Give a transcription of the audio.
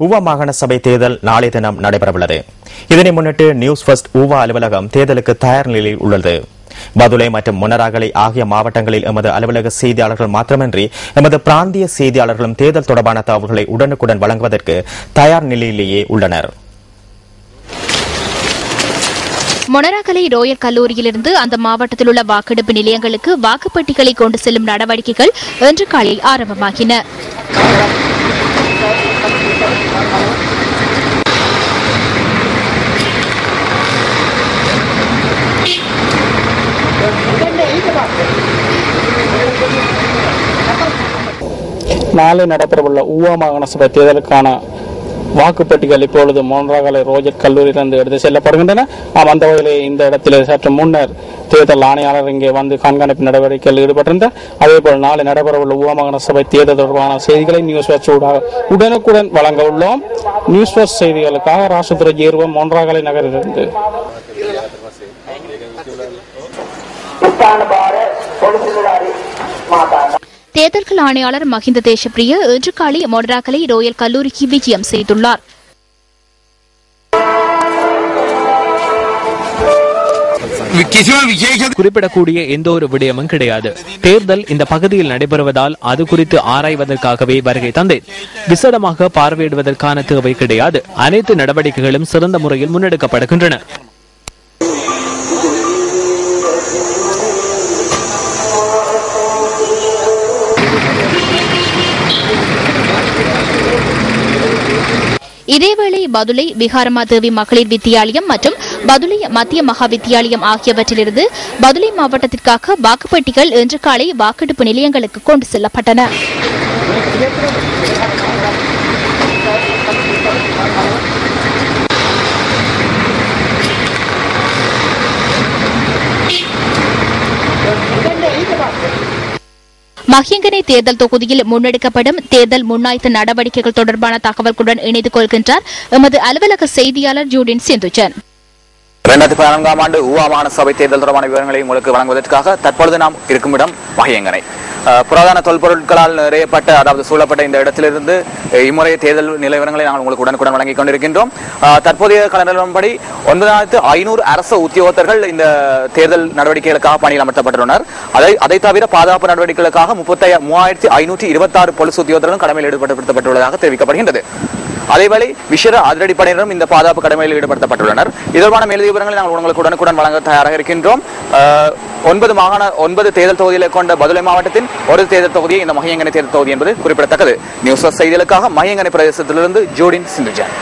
ஊவா மாகாண சபை தேர்தல் நாளை தினம் நடைபெறவுள்ளது. இதனை முன்னிட்டு நியூஸ் ஃபர்ஸ்ட் ஊவா அலுவலகம் தேர்தலுக்கு தயார் நிலையில் உள்ளது. பதுளை மற்றும் முனராகலை ஆகிய மாவட்டங்களில் எமது அலுவலக செய்தியாளர்கள் மாத்திரமின்றி எமது பிராந்திய செய்தியாளர்களும் தேர்தல் தொடர்பான தகவல்களை உடனுக்குடன் வழங்குவதற்கு தயார் நிலையிலேயே உள்ளனர். மொனராகலை ரோயல் கல்லூரியிலிருந்து அந்த மாவட்டத்தில் உள்ள வாக்கெடுப்பு நிலையங்களுக்கு வாக்குப்பெட்டிகளை கொண்டு செல்லும் நடவடிக்கைகள் இன்று காலை ஆரம்பமாகின. நாளை நடைபெறவுள்ள ஊவா மாகாண சபை தேர்தலுக்கான வாக்குப்பெட்டிகள் இப்பொழுது மொனராகலை ரோஜர் கல்லூரியிலிருந்து எடுத்து செல்லப்படுகின்றன. அந்த வகையில் இந்த இடத்தில் சற்று முன்னர் தேர்தல் ஆணையாளர் இங்கே வந்து கண்காணிப்பு நடவடிக்கையில் ஈடுபட்டிருந்தார். அதேபோல் நாளை நடைபெறவுள்ள ஊவா மாகாண சபை தேர்தல் தொடர்பான செய்திகளை நியூஸ் வாட்ச் உடனுக்குடன் வழங்க உள்ளோம். நியூஸ் வாட்ச் செய்திகளுக்காக ராசதுரை ஜேர்வம் மொனராகலை நகரிலிருந்து. தேர்தல்கள் ஆணையாளர் மஹிந்த தேசப்பிரிய இன்று காலை மொனராகலை ரோயல் கல்லூரிக்கு விஜயம் செய்துள்ளார். குறிப்பிடக்கூடிய எந்த ஒரு விடயமும் கிடையாது. தேர்தல் இந்த பகுதியில் நடைபெறுவதால் அது குறித்து ஆராய்வதற்காகவே வருகை தந்தேன். விசேடமாக பார்வையிடுவதற்கான தேவை கிடையாது. அனைத்து நடவடிக்கைகளும் சிறந்த முறையில் முன்னெடுக்கப்படுகின்றன. இதேவேளை பதுளை விகாரமாதேவி மகளிர் வித்தியாலயம் மற்றும் பதுளை மத்திய மகா வித்தியாலயம் ஆகியவற்றிலிருந்து பதுளை மாவட்டத்திற்காக வாக்குப்பெட்டிகள் இன்று காலை வாக்கெடுப்பு நிலையங்களுக்கு கொண்டு செல்லப்பட்டன. மஹியங்கனை தேர்தல் தொகுதியில் முன்னெடுக்கப்படும் தேர்தல் முன்னாய்த்த நடவடிக்கைகள் தொடர்பான தகவல்களுடன் இணைந்து கொள்கின்றார் எமது அலுவலக செய்தியாளர் ஜூடின் சிந்துஜன். 2014ஆம் ஆண்டு ஊவா மாகாண சபை தேர்தல் தொடர்பான விவரங்களை உங்களுக்கு வழங்குவதற்காக தற்பொழுது நாம் இருக்கும் இடம் மஹியங்கனை. புராதன தொல்பொருட்களால் நிறையப்பட்ட அதாவது சூழப்பட்ட இந்த இடத்திலிருந்து இம்முறைய தேர்தல் நிலவரங்களை நாங்கள் உங்களுக்கு உடனுக்குடன் வழங்கிக் கொண்டிருக்கின்றோம். தற்போதைய களநிலவரப்படி 9500 அரசு உத்தியோகத்தர்கள் இந்த தேர்தல் நடவடிக்கைகளுக்காக பணியில் அமர்த்தப்பட்டுள்ளனர். அதை தவிர பாதுகாப்பு நடவடிக்கைகளுக்காக 3526 போலீஸ் உத்தியோகத்தர்களும் கடமையில் ஈடுபடுத்தப்பட்டுள்ளதாக தெரிவிக்கப்படுகின்றது. அதேவேளை விசேட அதிரடிப்படையினரும் இந்த பாதுகாப்பு கடமையில் ஈடுபடுத்தப்பட்டுள்ளனர். இதற்கான மேலதிக விவரங்களை நாங்கள் உங்களுக்கு உடனுக்குடன் வழங்க தயாராக இருக்கின்றோம். 9 தேர்தல் தொகுதிகளை கொண்ட பதுளை மாவட்டத்தின் ஒரு தேர்தல் தொகுதியை இந்த மஹியங்கனை தேர்தல் தொகுதி என்பது குறிப்பிடத்தக்கது. நியூஸ் செய்திகளுக்காக மஹியங்கனை பிரதேசத்திலிருந்து ஜோடின் சிந்துஜன்.